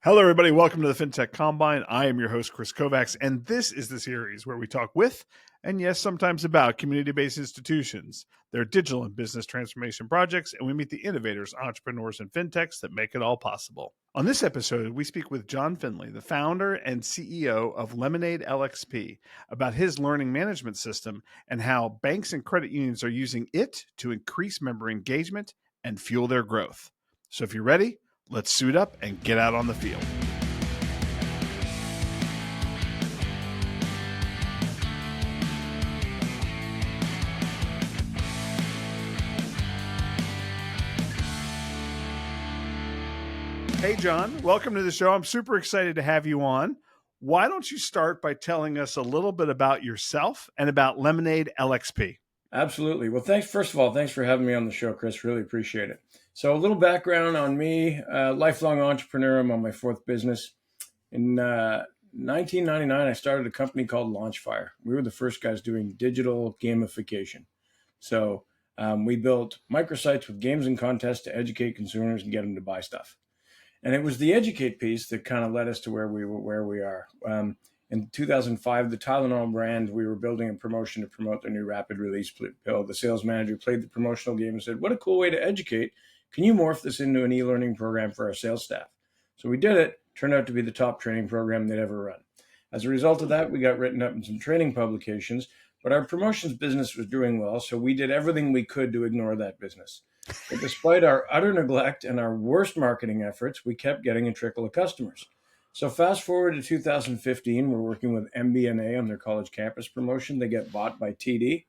Hello, everybody. Welcome to the Fintech Combine. I am your host, Kris Kovacs, and this is the series where we talk with, and yes, sometimes about community-based institutions, their digital and business transformation projects, and we meet the innovators, entrepreneurs, and fintechs that make it all possible. On this episode, we speak with John Findlay, the founder and CEO of Lemonade LXP, about his learning management system and how banks and credit unions are using it to increase member engagement and fuel their growth. So if you're ready, let's suit up and get out on the field. Hey, John, welcome to the show. I'm super excited to have you on. Why don't you start by telling us a little bit about yourself and about Lemonade LXP? Absolutely. Well, thanks for having me on the show, Kris. Really appreciate it. So a little background on me, lifelong entrepreneur. I'm on my fourth business. In 1999, I started a company called Launchfire. We were the first guys doing digital gamification. So we built microsites with games and contests to educate consumers and get them to buy stuff. And it was the educate piece that kind of led us to where we are. In 2005, the Tylenol brand, we were building a promotion to promote their new rapid release pill. The sales manager played the promotional game and said, "What a cool way to educate. Can you morph this into an e-learning program for our sales staff?" So we did it. Turned out to be the top training program they'd ever run. As a result of that, we got written up in some training publications, but our promotions business was doing well, so we did everything we could to ignore that business. But despite our utter neglect and our worst marketing efforts, we kept getting a trickle of customers. So fast forward to 2015, we're working with MBNA on their college campus promotion. They get bought by TD,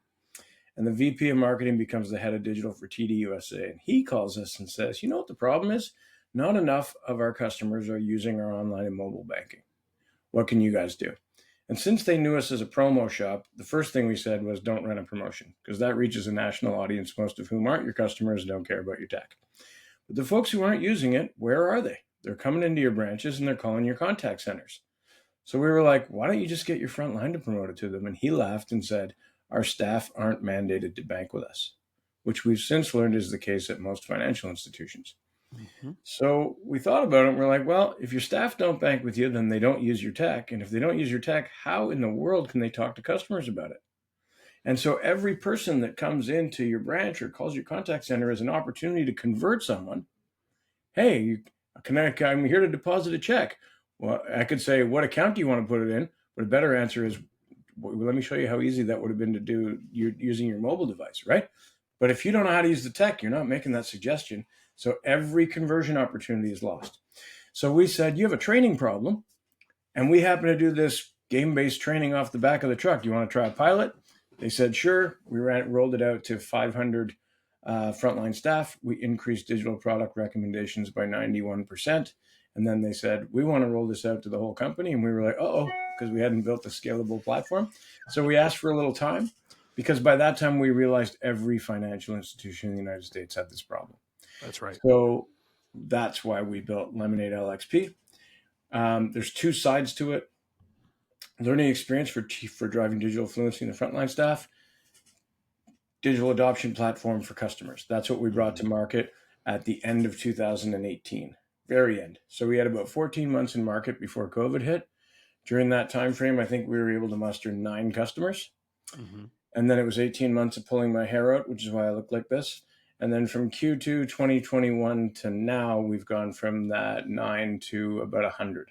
and the VP of marketing becomes the head of digital for TD USA. And he calls us and says, "You know what the problem is? Not enough of our customers are using our online and mobile banking. What can you guys do?" And since they knew us as a promo shop, the first thing we said was, don't run a promotion, because that reaches a national audience, most of whom aren't your customers and don't care about your tech. But the folks who aren't using it, where are they? They're coming into your branches and they're calling your contact centers. So we were like, why don't you just get your frontline to promote it to them? And he laughed and said, our staff aren't mandated to bank with us, which we've since learned is the case at most financial institutions. Mm-hmm. So we thought about it and we're like, well, if your staff don't bank with you, then they don't use your tech. And if they don't use your tech, how in the world can they talk to customers about it? And so every person that comes into your branch or calls your contact center is an opportunity to convert someone. Hey, I'm here to deposit a check. Well, I could say, what account do you want to put it in? But a better answer is, well, let me show you how easy that would have been to do using your mobile device, right? But if you don't know how to use the tech, you're not making that suggestion. So every conversion opportunity is lost. So we said, you have a training problem, and we happen to do this game-based training off the back of the truck. Do you want to try a pilot? They said, sure. We rolled it out to 500 frontline staff. We increased digital product recommendations by 91%. And then they said, we want to roll this out to the whole company. And we were like, because we hadn't built a scalable platform. So we asked for a little time, because by that time we realized every financial institution in the United States had this problem. That's right. So that's why we built Lemonade LXP. There's two sides to it. Learning experience for driving digital fluency in the frontline staff. Digital adoption platform for customers. That's what we brought to market at the end of 2018, very end. So we had about 14 months in market before COVID hit. During that time frame, I think we were able to muster 9 customers. Mm-hmm. And then it was 18 months of pulling my hair out, which is why I look like this. And then from Q2 2021 to now, we've gone from that 9 to about 100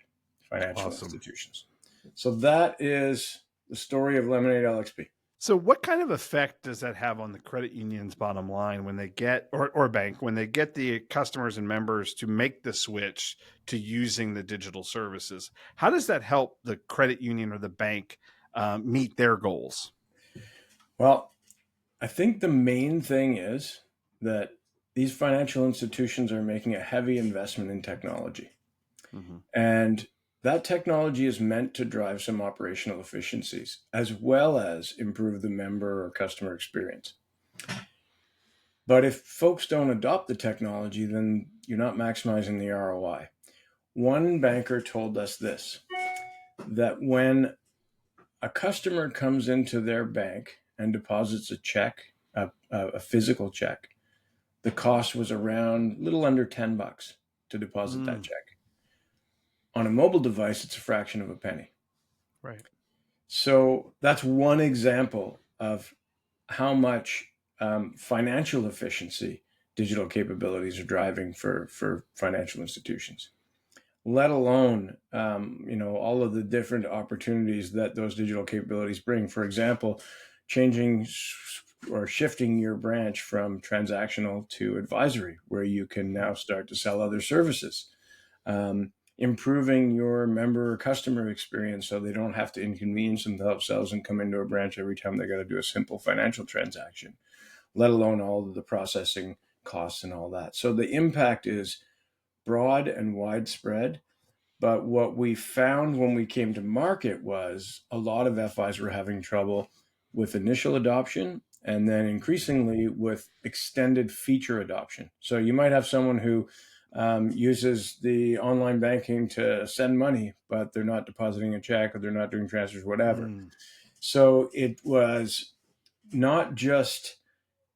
financial institutions. So that is the story of Lemonade LXP. So what kind of effect does that have on the credit union's bottom line when they get, or bank, when they get the customers and members to make the switch to using the digital services? How does that help the credit union or the bank meet their goals? Well, I think the main thing is that these financial institutions are making a heavy investment in technology. Mm-hmm. And that technology is meant to drive some operational efficiencies as well as improve the member or customer experience. But if folks don't adopt the technology, then you're not maximizing the ROI. One banker told us this, that when a customer comes into their bank and deposits a check, a physical check, the cost was around a little under $10 to deposit that check. On a mobile device, it's a fraction of a penny. Right. So that's one example of how much financial efficiency digital capabilities are driving for financial institutions, let alone all of the different opportunities that those digital capabilities bring. For example, changing or shifting your branch from transactional to advisory, where you can now start to sell other services. Improving your member or customer experience so they don't have to inconvenience themselves and come into a branch every time they got to do a simple financial transaction, let alone all of the processing costs and all that. So the impact is broad and widespread. But what we found when we came to market was a lot of FIs were having trouble with initial adoption and then increasingly with extended feature adoption. So you might have someone who uses the online banking to send money, but they're not depositing a check or they're not doing transfers, whatever. So it was not just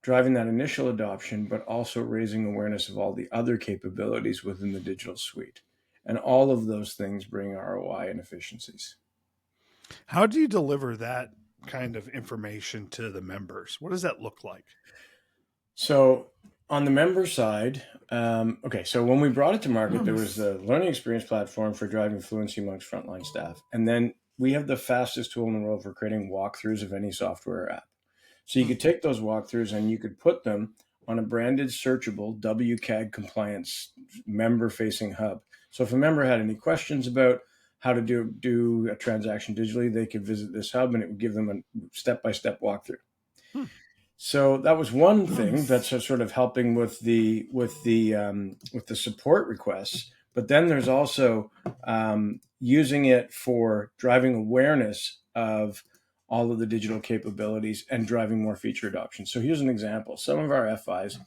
driving that initial adoption, but also raising awareness of all the other capabilities within the digital suite. And all of those things bring ROI and efficiencies. How do you deliver that kind of information to the members? What does that look like? So on the member side, so when we brought it to market, there was the learning experience platform for driving fluency amongst frontline staff. And then we have the fastest tool in the world for creating walkthroughs of any software or app. So you could take those walkthroughs and you could put them on a branded, searchable, WCAG compliance member-facing hub. So if a member had any questions about how to do a transaction digitally, they could visit this hub and it would give them a step-by-step walkthrough. So that was one thing that's sort of helping with the support requests. But then there's also using it for driving awareness of all of the digital capabilities and driving more feature adoption. So here's an example. Some of our FIs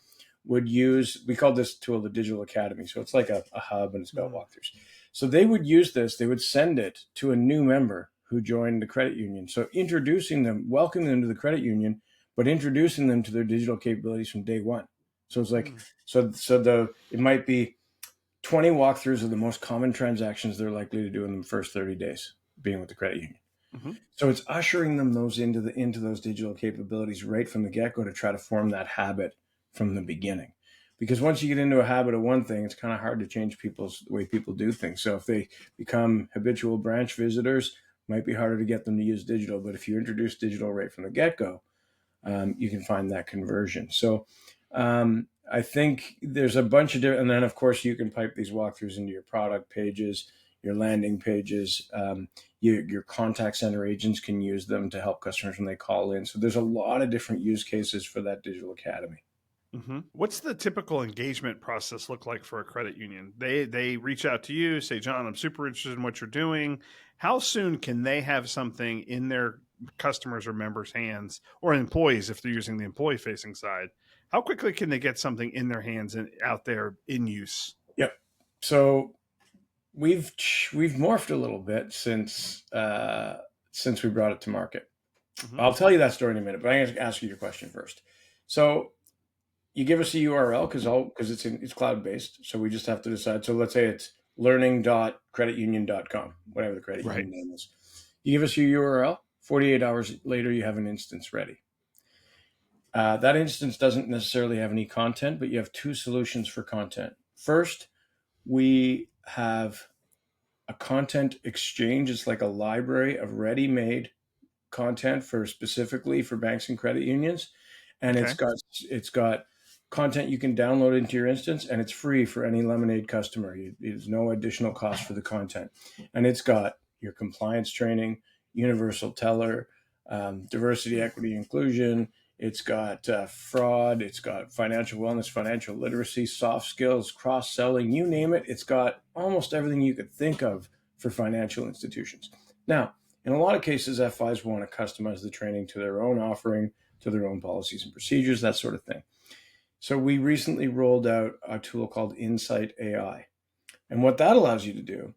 would use, we call this tool the Digital Academy. So it's like a hub and it's got walkthroughs. So they would use this, they would send it to a new member who joined the credit union. So introducing them, welcoming them to the credit union, but introducing them to their digital capabilities from day one. So it's like, it might be 20 walkthroughs of the most common transactions they're likely to do in the first 30 days being with the credit union. So it's ushering them into those digital capabilities right from the get-go to try to form that habit from the beginning. Because once you get into a habit of one thing, it's kind of hard to change the way people do things. So if they become habitual branch visitors, it might be harder to get them to use digital. But if you introduce digital right from the get-go, you can find that conversion. So I think there's a bunch of different, and then of course you can pipe these walkthroughs into your product pages, your landing pages. Your contact center agents can use them to help customers when they call in. So there's a lot of different use cases for that digital academy. What's the typical engagement process look like for a credit union? They reach out to you, say, John, I'm super interested in what you're doing. How soon can they have something in their customers or members' hands, or employees if they're using the employee-facing side? How quickly can they get something in their hands and out there in use? Yep. So we've morphed a little bit since we brought it to market. I'll tell you that story in a minute, but I'm going to ask you your question first. So you give us a URL because it's cloud-based. So we just have to decide. So let's say it's learning.creditunion.com, whatever the credit union name is. You give us your URL. 48 hours later, you have an instance ready. That instance doesn't necessarily have any content, but you have two solutions for content. First, we have a content exchange. It's like a library of ready-made content specifically for banks and credit unions. And it's got content you can download into your instance, and it's free for any Lemonade customer. There's no additional cost for the content. And it's got your compliance training, universal teller, diversity, equity, inclusion. It's got fraud. It's got financial wellness, financial literacy, soft skills, cross-selling, you name it. It's got almost everything you could think of for financial institutions. Now, in a lot of cases, FIs want to customize the training to their own offering, to their own policies and procedures, that sort of thing. So we recently rolled out a tool called Insight AI. And what that allows you to do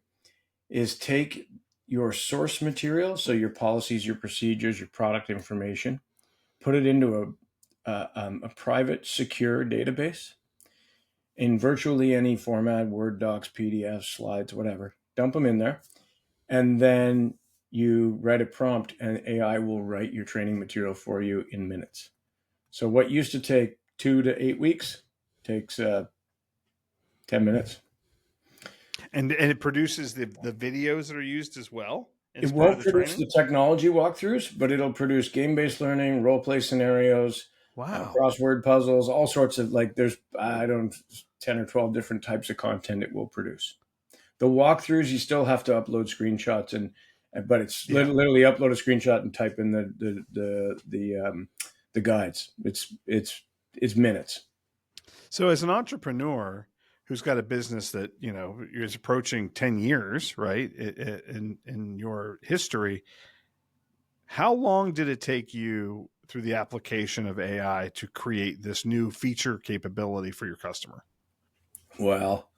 is take your source material, so your policies, your procedures, your product information, put it into a private, secure database in virtually any format, Word docs, PDFs, slides, whatever. dump them in there, and then you write a prompt, and AI will write your training material for you in minutes. So what used to take 2 to 8 weeks takes 10 minutes. And it produces the videos that are used as well It as part of won't the produce training. the technology walkthroughs, but it'll produce game-based learning, role-play scenarios, Wow. crossword puzzles, all sorts of, like, there's, 10 or 12 different types of content it will produce. The walkthroughs, you still have to upload screenshots, but it's literally upload a screenshot and type in the guides. It's minutes. So as an entrepreneur who's got a business that, is approaching 10 years, right, in your history, how long did it take you through the application of AI to create this new feature capability for your customer? Well,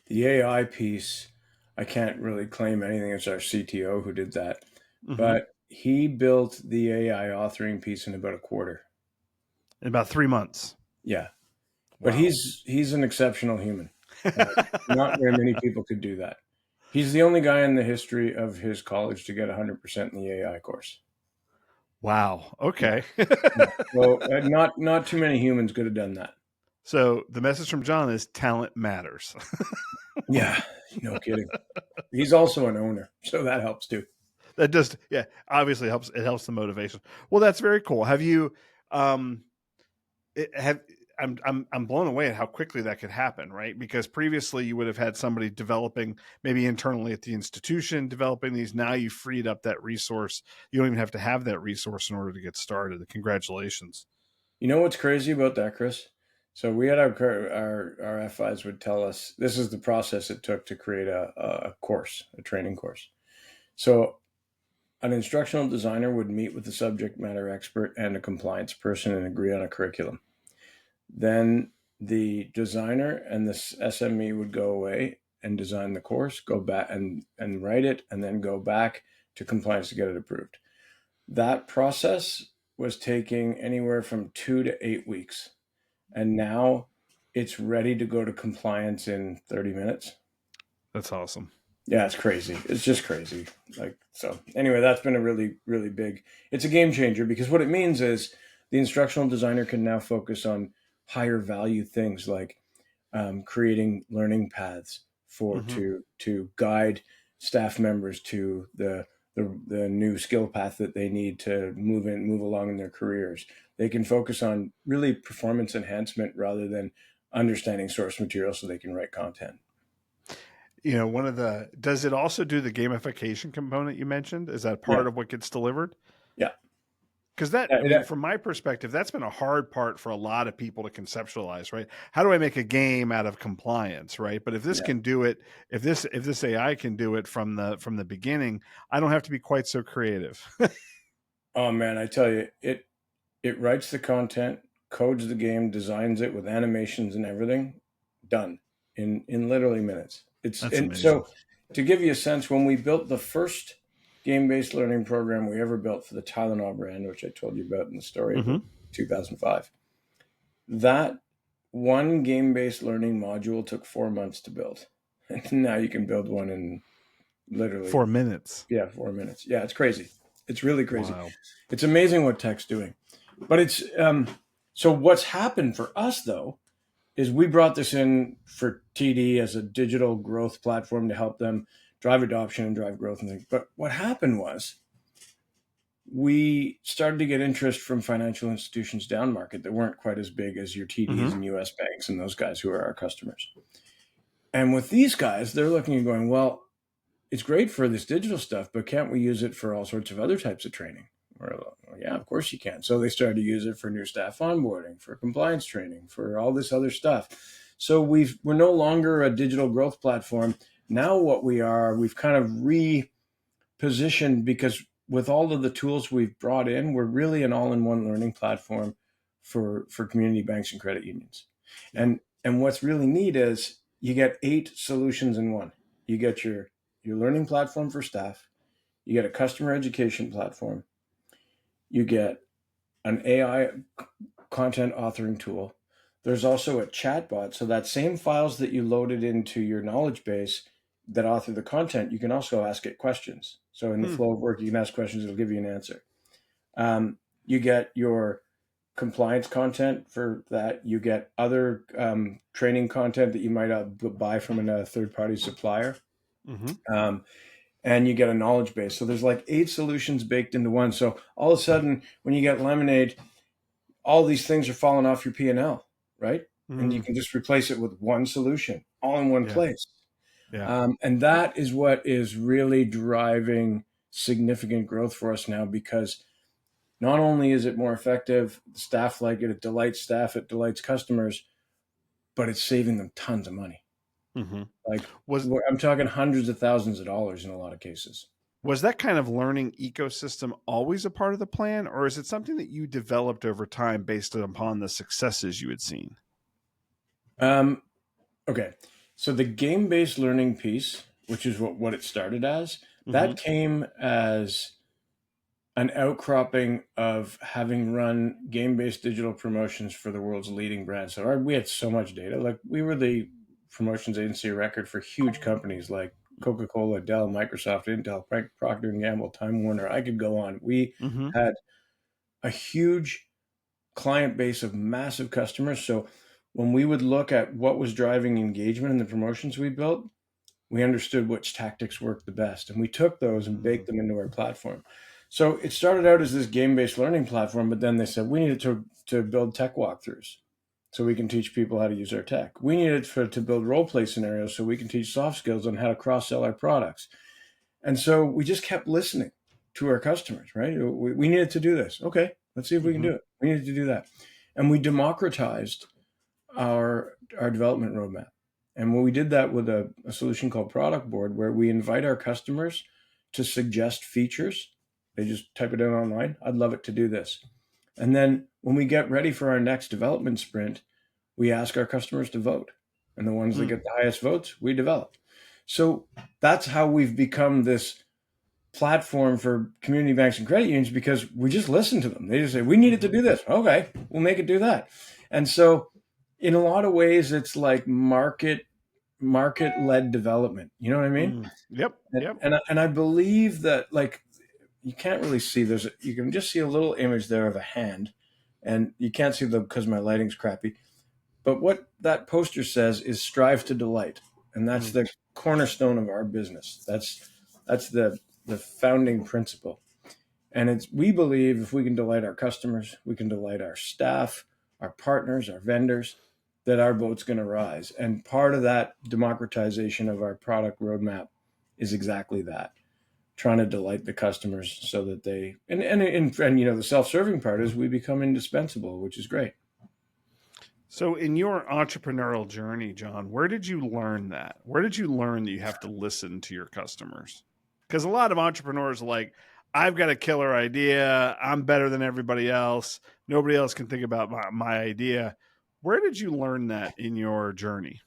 the AI piece, I can't really claim anything. It's our CTO who did that. Mm-hmm. But he built the AI authoring piece in about a quarter. In about 3 months. Yeah. Wow. But he's an exceptional human. Not very many people could do that. He's the only guy in the history of his college to get 100% in the AI course. Wow. Okay. Yeah. Well, not too many humans could have done that. So the message from John is talent matters. Yeah, no kidding. He's also an owner, so that helps too. That does, yeah, obviously helps. It helps the motivation. Well, that's very cool. Have you, I'm blown away at how quickly that could happen, right? Because previously you would have had somebody developing maybe internally at the institution, developing these. Now you freed up that resource. You don't even have to have that resource in order to get started. Congratulations. You know what's crazy about that, Kris? So we had our FIs would tell us this is the process it took to create a course, a training course. So an instructional designer would meet with the subject matter expert and a compliance person and agree on a curriculum. Then the designer and the SME would go away and design the course, go back and write it, and then go back to compliance to get it approved. That process was taking anywhere from 2 to 8 weeks. And now it's ready to go to compliance in 30 minutes. That's awesome. Yeah, it's crazy. It's just crazy. So anyway, that's been a really, really big, it's a game changer, because what it means is the instructional designer can now focus on higher value things like creating learning paths to guide staff members to the new skill path that they need to move along in their careers. They can focus on really performance enhancement rather than understanding source material so they can write content. Does it also do the gamification component you mentioned? Is that part of what gets delivered? Yeah. Because from my perspective, that's been a hard part for a lot of people to conceptualize, right? How do I make a game out of compliance, right? But if this can do it, if this AI can do it from the beginning, I don't have to be quite so creative. Oh man, I tell you, it writes the content, codes the game, designs it with animations and everything, done in literally minutes. That's amazing. So to give you a sense, when we built the first game-based learning program we ever built for the Tylenol brand, which I told you about in the story, 2005, that one game-based learning module took 4 months to build. And now you can build one in literally 4 minutes. Yeah, 4 minutes. Yeah, it's crazy. It's really crazy. Wow. It's amazing what tech's doing. But it's so what's happened for us though is we brought this in for TD as a digital growth platform to help them drive adoption and drive growth and things. But what happened was we started to get interest from financial institutions down market that weren't quite as big as your TDs and US banks and those guys who are our customers. And with these guys, they're looking and going, well, it's great for this digital stuff, but can't we use it for all sorts of other types of training? Well, yeah, of course you can. So they started to use it for new staff onboarding, for compliance training, for all this other stuff. So we're no longer a digital growth platform. Now what we've kind of repositioned, because with all of the tools we've brought in, we're really an all-in-one learning platform for community banks and credit unions. And what's really neat is you get 8 solutions in one. You get your learning platform for staff, you get a customer education platform, you get an AI content authoring tool. There's also a chatbot. So that same files that you loaded into your knowledge base, that author the content, you can also ask it questions. So in the flow of work, you can ask questions, it'll give you an answer. You get your compliance content for that. You get other training content that you might buy from a third-party supplier. And you get a knowledge base. So there's like 8 solutions baked into one. So all of a sudden, when you get Lemonade, all these things are falling off your P&L, right? And you can just replace it with one solution, all in one place. And that is what is really driving significant growth for us now, because not only is it more effective, staff like it, it delights staff, it delights customers, but it's saving them tons of money. Like I'm talking hundreds of thousands of dollars in a lot of cases. Was that kind of learning ecosystem always a part of the plan, or is it something that you developed over time based upon the successes you had seen? Okay. So the game-based learning piece, which is what it started as, that came as an outcropping of having run game-based digital promotions for the world's leading brands. So we had so much data. Like, we were the promotions agency of record for huge companies like Coca-Cola, Dell, Microsoft, Intel, Procter & Gamble, Time Warner. I could go on. We had a huge client base of massive customers. So when we would look at what was driving engagement in the promotions we built, we understood which tactics worked the best. And we took those and baked them into our platform. So it started out as this game-based learning platform, but then they said we needed to build tech walkthroughs so we can teach people how to use our tech. We needed to build role-play scenarios so we can teach soft skills on how to cross-sell our products. And so we just kept listening to our customers, right? We needed to do this. Okay, let's see if we can do it. We needed to do that. And we democratized our development roadmap. And when we did that with a solution called Product Board, where we invite our customers to suggest features. They just type it in online. I'd love it to do this. And then when we get ready for our next development sprint, we ask our customers to vote. And the ones that get the highest votes, we develop. So that's how we've become this platform for community banks and credit unions, because we just listen to them. They just say, we needed to do this. Okay, we'll make it do that. And so in a lot of ways, it's like market-led development. You know what I mean? Yep. And I believe that, like, you can't really see, you can just see a little image there of a hand, and you can't see them because my lighting's crappy. But what that poster says is strive to delight. And that's the cornerstone of our business. That's the founding principle. And we believe if we can delight our customers, we can delight our staff, our partners, our vendors, that our boat's going to rise. And part of that democratization of our product roadmap is exactly that, trying to delight the customers so that they, and you know, the self-serving part is we become indispensable, which is great. So in your entrepreneurial journey, John, where did you learn that? Where did you learn that you have to listen to your customers? Because a lot of entrepreneurs are like, I've got a killer idea. I'm better than everybody else. Nobody else can think about my idea. Where did you learn that in your journey?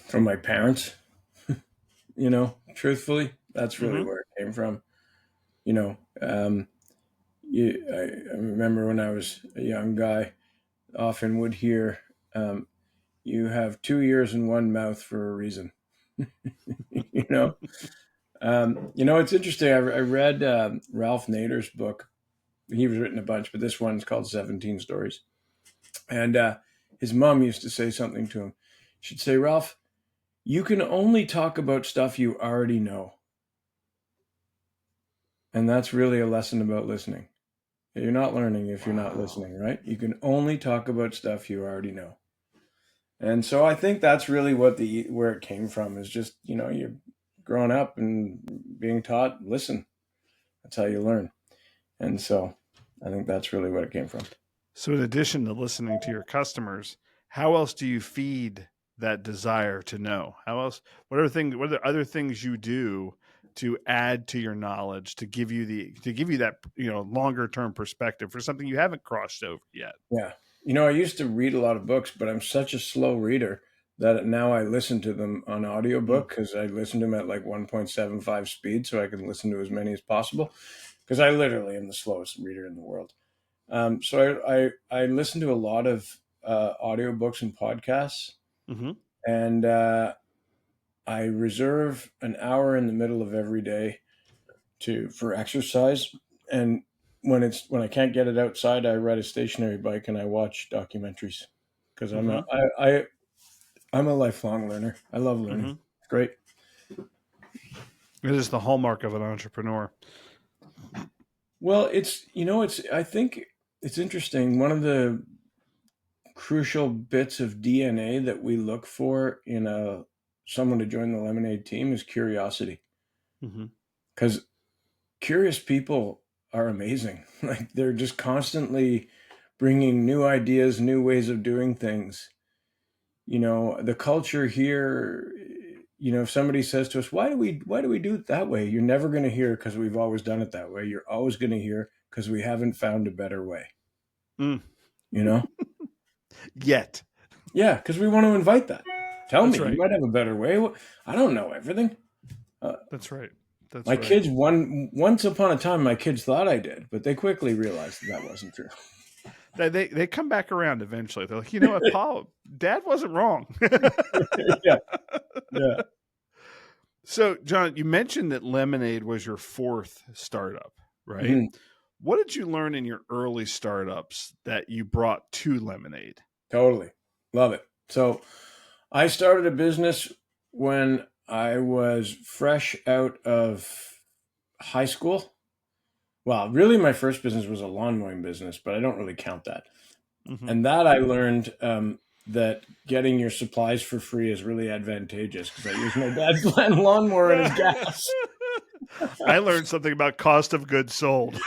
From my parents, you know, truthfully, that's really where it came from. You know, I remember when I was a young guy, often would hear, you have 2 ears and one mouth for a reason. You know, it's interesting. I read Ralph Nader's book. He was written a bunch, but this one's called 17 Stories. And his mom used to say something to him. She'd say, Ralph, you can only talk about stuff you already know. And that's really a lesson about listening. You're not learning if you're not listening, right? You can only talk about stuff you already know. And so I think that's really where it came from, is just, you know, you're growing up and being taught, listen. That's how you learn. And so I think that's really what it came from. So in addition to listening to your customers, how else do you feed that desire to know? How else, what are the other things you do to add to your knowledge, to give you that, you know, longer term perspective for something you haven't crossed over yet? Yeah. You know, I used to read a lot of books, but I'm such a slow reader that now I listen to them on audiobook, because I listen to them at like 1.75 speed so I can listen to as many as possible, because I literally am the slowest reader in the world. So I listen to a lot of audiobooks and podcasts. And I reserve an hour in the middle of every day for exercise. And when I can't get it outside, I ride a stationary bike and I watch documentaries because I'm a lifelong learner. I love learning. It's great. It is the hallmark of an entrepreneur. Well, I think it's interesting. One of the crucial bits of DNA that we look for in someone to join the Lemonade team is curiosity. Because curious people are amazing. Like they're just constantly bringing new ideas, new ways of doing things. The culture here, if somebody says to us, why do we do it that way? You're never going to hear because we've always done it that way. You're always going to hear because we haven't found a better way. Yet. Yeah, because we want to invite that. Tell That's me, right. You might have a better way. I don't know everything. That's right. My kids, once upon a time, my kids thought I did, but they quickly realized that wasn't true. They come back around eventually. They're like, you know what, Paul, Dad wasn't wrong. Yeah. So, John, you mentioned that Lemonade was your fourth startup, right? Mm-hmm. What did you learn in your early startups that you brought to Lemonade? Totally. Love it. So I started a business when I was fresh out of high school. Well, really my first business was a lawn mowing business, but I don't really count that. And that I learned that getting your supplies for free is really advantageous because I used my dad's lawnmower and his gas. I learned something about cost of goods sold.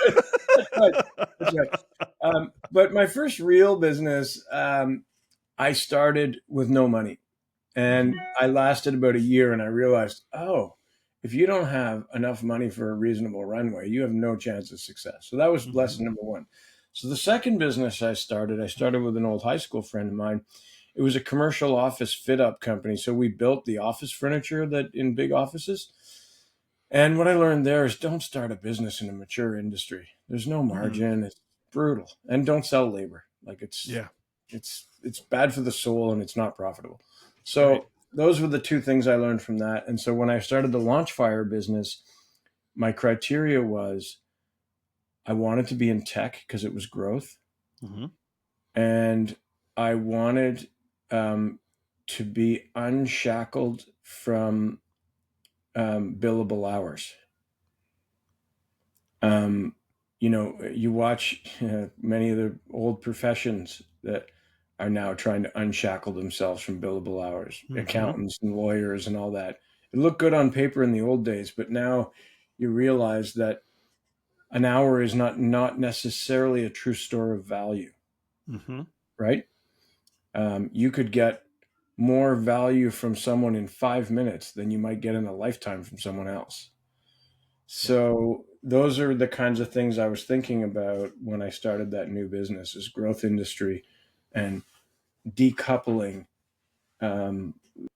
That's right. But my first real business, I started with no money. And I lasted about a year and I realized, if you don't have enough money for a reasonable runway, you have no chance of success. So that was lesson number one. So the second business I started with an old high school friend of mine. It was a commercial office fit-up company. So we built the office furniture that in big offices. And what I learned there is don't start a business in a mature industry. There's no margin. It's brutal. And don't sell labor. Like it's bad for the soul and it's not profitable. So those were the two things I learned from that. And so when I started the Launchfire business, my criteria was I wanted to be in tech because it was growth. And I wanted to be unshackled from billable hours. You watch many of the old professions that are now trying to unshackle themselves from billable hours, accountants and lawyers and all that. It looked good on paper in the old days, but now you realize that an hour is not necessarily a true store of value, right? You could get more value from someone in 5 minutes than you might get in a lifetime from someone else. So those are the kinds of things I was thinking about when I started that new business is growth industry and decoupling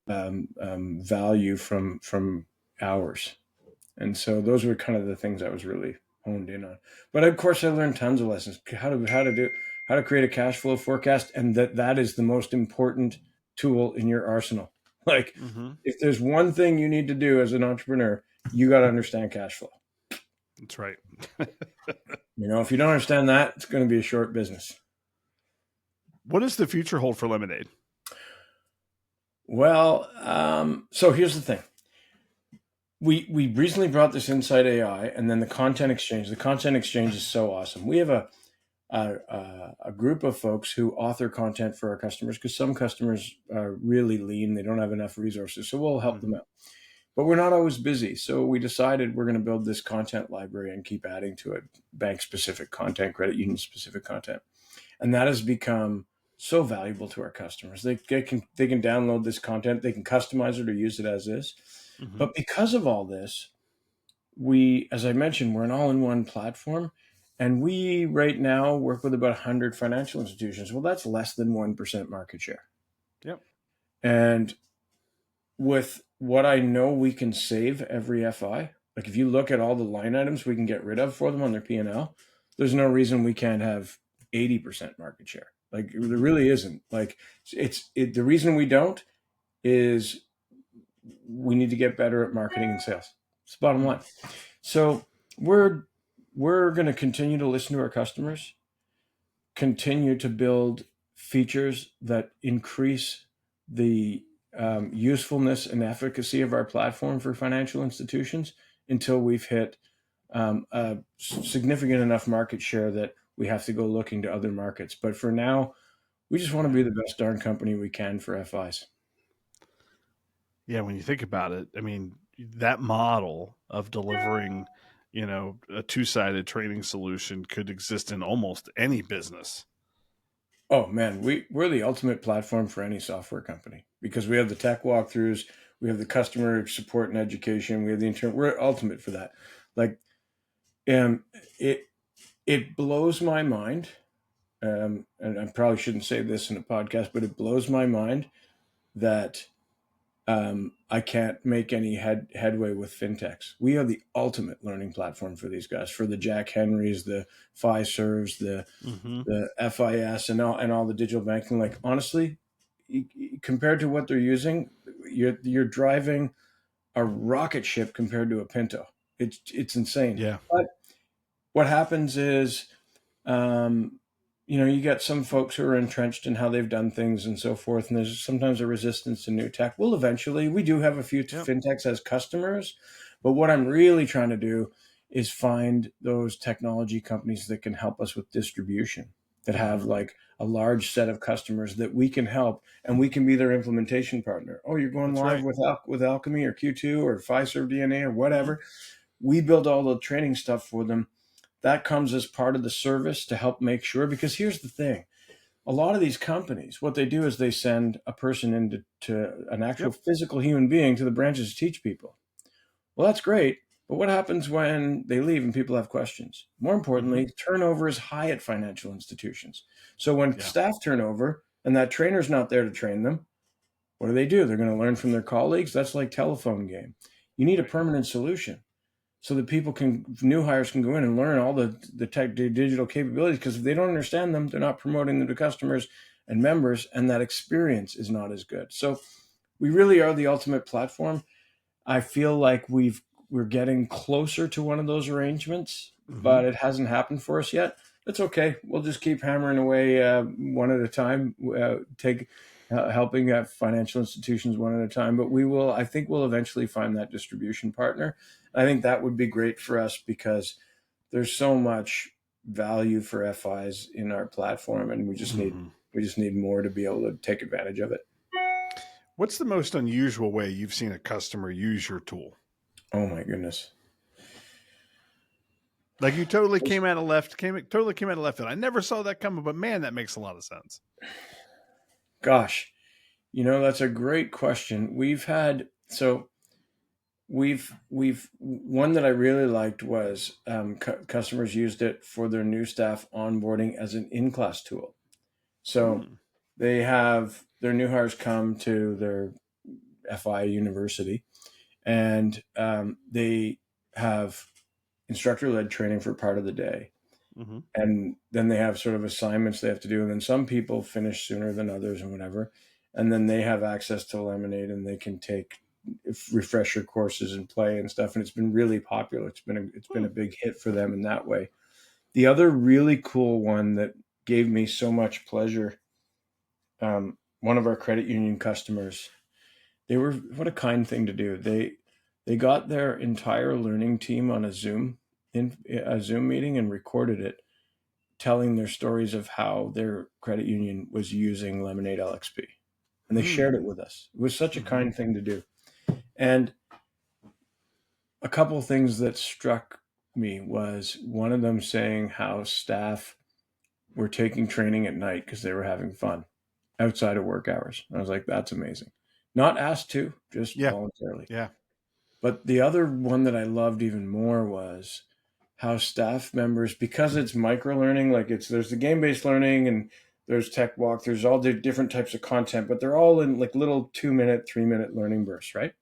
value from hours. And so those were kind of the things I was really honed in on. But of course I learned tons of lessons, how to create a cash flow forecast. And that is the most important tool in your arsenal. Like if there's one thing you need to do as an entrepreneur, you got to understand cash flow. That's right. If you don't understand that, it's going to be a short business. What does the future hold for Lemonade? Well, so here's the thing. We recently brought this Insight AI and then the content exchange. The content exchange is so awesome. We have a group of folks who author content for our customers because some customers are really lean. They don't have enough resources. So we'll help them out. But we're not always busy. So we decided we're going to build this content library and keep adding to it, bank-specific content, credit union-specific content. And that has become so valuable to our customers. They can download this content. They can customize it or use it as is. But because of all this, as I mentioned, we're an all-in-one platform. And we right now work with about 100 financial institutions. Well, that's less than 1% market share. Yep. And with what I know we can save every FI, like if you look at all the line items we can get rid of for them on their P&L, there's no reason we can't have 80% market share. Like there really isn't. Like the reason we don't is we need to get better at marketing and sales. It's the bottom line. So we're going to continue to listen to our customers, continue to build features that increase the usefulness and efficacy of our platform for financial institutions until we've hit a significant enough market share that we have to go looking to other markets. But for now, we just want to be the best darn company we can for FIs. Yeah, when you think about it, I mean, that model of delivering, a two-sided training solution could exist in almost any business. Oh man, we're the ultimate platform for any software company because we have the tech walkthroughs, we have the customer support and education, we have the intern. We're ultimate for that. Like, it blows my mind, and I probably shouldn't say this in a podcast, but it blows my mind that I can't make any headway with fintechs. We are the ultimate learning platform for these guys, for the Jack Henrys, the Fiservs, the FIS, and all the digital banking. Like, honestly, compared to what they're using, you're driving a rocket ship compared to a Pinto. It's insane. Yeah. But what happens is, you get some folks who are entrenched in how they've done things and so forth, and there's sometimes a resistance to new tech. Well, eventually, we do have a few fintechs as customers, but what I'm really trying to do is find those technology companies that can help us with distribution, that have like a large set of customers that we can help, and we can be their implementation partner. Oh, you're going live with Alchemy or Q2 or Fiserv DNA or whatever. We build all the training stuff for them. That comes as part of the service to help make sure, because here's the thing. A lot of these companies, what they do is they send a person into an actual physical human being to the branches to teach people. Well, that's great. But what happens when they leave and people have questions? More importantly, turnover is high at financial institutions. So when staff turnover and that trainer's not there to train them, what do? They're going to learn from their colleagues. That's like telephone game. You need a permanent solution so that new hires can go in and learn all the digital capabilities, because if they don't understand them, they're not promoting them to customers and members, and that experience is not as good. So we really are the ultimate platform. I feel like we're getting closer to one of those arrangements, but it hasn't happened for us yet. That's okay. We'll just keep hammering away one at a time, helping financial institutions one at a time. But I think we'll eventually find that distribution partner. I think that would be great for us because there's so much value for FIs in our platform, and we just need more to be able to take advantage of it. What's the most unusual way you've seen a customer use your tool? Oh my goodness. Like, you totally came out of left field. I never saw that coming, but man, that makes a lot of sense. Gosh, that's a great question. We've one that I really liked was customers used it for their new staff onboarding as an in-class tool. So they have their new hires come to their FI university, and they have instructor-led training for part of the day. And then they have sort of assignments they have to do. And then some people finish sooner than others and whatever. And then they have access to Lemonade, and they can take refresher courses and play and stuff. And it's been really popular. It's been a big hit for them in that way. The other really cool one that gave me so much pleasure, one of our credit union customers, what a kind thing to do. They got their entire learning team on a Zoom meeting and recorded it, telling their stories of how their credit union was using Lemonade LXP. And they shared it with us. It was such a kind thing to do. And a couple of things that struck me was one of them saying how staff were taking training at night because they were having fun outside of work hours. I was like, that's amazing. Not asked to, just voluntarily. Yeah. But the other one that I loved even more was how staff members, because it's micro learning, like there's the game-based learning and there's tech walk, there's all the different types of content, but they're all in like little 2-minute, 3-minute learning bursts, right?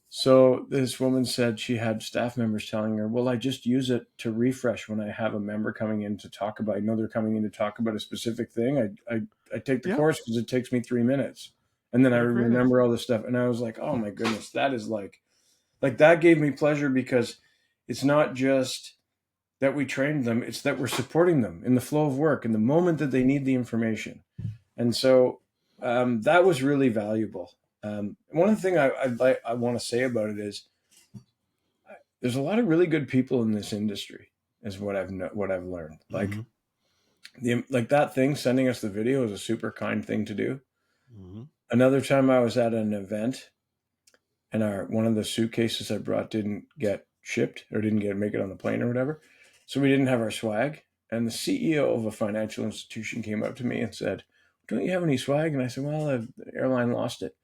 So this woman said she had staff members telling her, well, I just use it to refresh when I have a member coming in to talk about, I know they're coming in to talk about a specific thing. I take the course because it takes me 3 minutes. And then I They're creative. remember all this stuff. And I was like, oh my goodness, that is like that gave me pleasure, because it's not just that we trained them, it's that we're supporting them in the flow of work in the moment that they need the information. And so that was really valuable. One of the things I want to say about it is there's a lot of really good people in this industry, is what I've learned. Like like that thing, sending us the video, is a super kind thing to do. Another time I was at an event, and one of the suitcases I brought didn't get shipped, or didn't make it on the plane or whatever. So we didn't have our swag. And the CEO of a financial institution came up to me and said, "Don't you have any swag?" And I said, "Well, the airline lost it."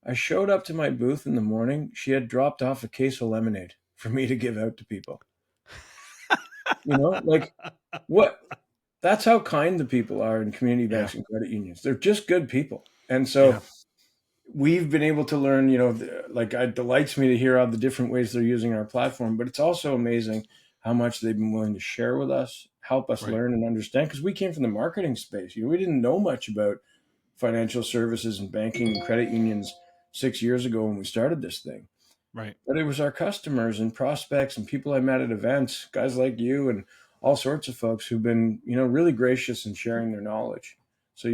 I showed up to my booth in the morning. She had dropped off a case of lemonade for me to give out to people. Like what? That's how kind the people are in community banks and credit unions. They're just good people. And so we've been able to learn, like it delights me to hear all the different ways they're using our platform, but it's also amazing how much they've been willing to share with us, help us learn and understand, because we came from the marketing space. We didn't know much about financial services and banking and credit unions 6 years ago when we started this thing. Right. But it was our customers and prospects and people I met at events, guys like you and all sorts of folks who've been, really gracious in sharing their knowledge. So,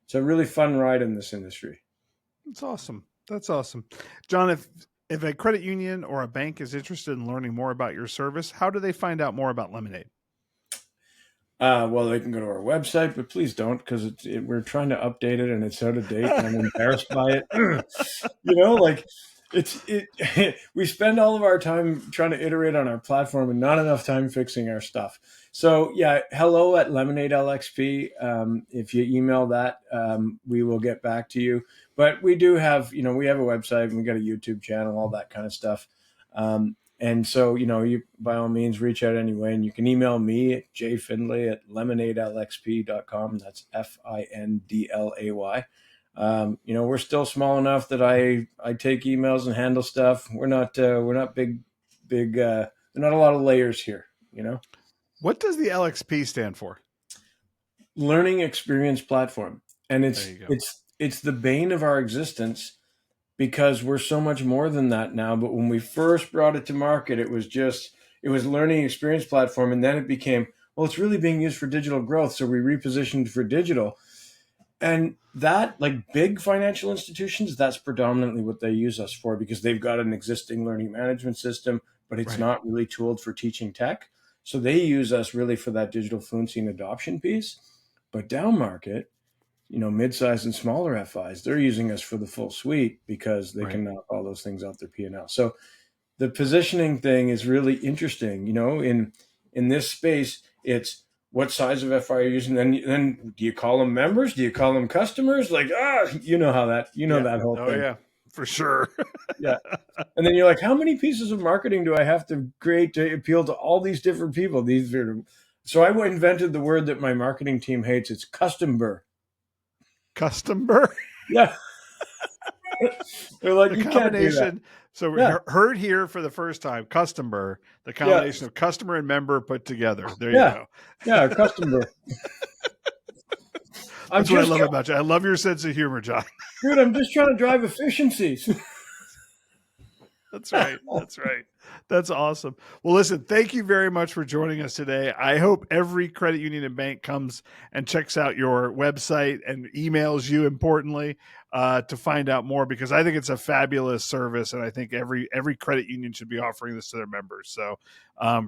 it's a really fun ride in this industry. That's awesome. That's awesome. John, if a credit union or a bank is interested in learning more about your service, how do they find out more about Lemonade? Well, they can go to our website, but please don't, because we're trying to update it and it's out of date and I'm embarrassed by it. We spend all of our time trying to iterate on our platform and not enough time fixing our stuff. So yeah, hello at Lemonade LXP. If you email that, we will get back to you. But we do have, we have a website and we got a YouTube channel, all that kind of stuff. And so, you by all means reach out anyway, and you can email me at jfindlay@lemonadelxp.com. That's FINDLAY. We're still small enough that I take emails and handle stuff. We're not big. There's not a lot of layers here. What does the LXP stand for? Learning Experience Platform, and it's the bane of our existence, because we're so much more than that now. But when we first brought it to market, it was Learning Experience Platform, and then it became, well, it's really being used for digital growth, so we repositioned for digital. And that, like big financial institutions, that's predominantly what they use us for, because they've got an existing learning management system, but it's not really tooled for teaching tech. So they use us really for that digital fluency and adoption piece. But down market, mid-size and smaller FIs, they're using us for the full suite, because they can knock all those things off their P&L. So the positioning thing is really interesting. In this space, it's what size of FI are you using? Then do you call them members? Do you call them customers? Like, how that, that whole thing. Oh yeah, for sure. Yeah. And then you're like, how many pieces of marketing do I have to create to appeal to all these different people? So I invented the word that my marketing team hates. It's custom-burr. Custom-burr? Yeah. They're like, the you can't do that. So we heard here for the first time, custom-burr, the combination of customer and member put together. There you go. Yeah, custom-burr. That's what I love about you. I love your sense of humor, John. Dude, I'm just trying to drive efficiencies. That's right. That's right. That's awesome. Well, listen, thank you very much for joining us today. I hope every credit union and bank comes and checks out your website and emails you, importantly, to find out more, because I think it's a fabulous service. And I think every credit union should be offering this to their members. So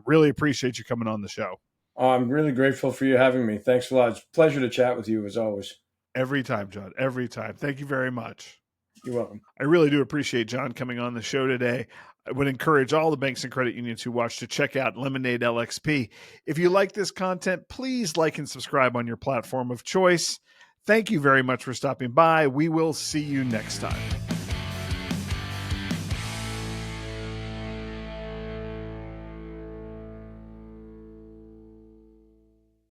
really appreciate you coming on the show. Oh, I'm really grateful for you having me. Thanks a lot. It's a pleasure to chat with you, as always. Every time, John. Every time. Thank you very much. You're welcome. I really do appreciate John coming on the show today. I would encourage all the banks and credit unions who watch to check out Lemonade LXP. If you like this content, please like and subscribe on your platform of choice. Thank you very much for stopping by. We will see you next time.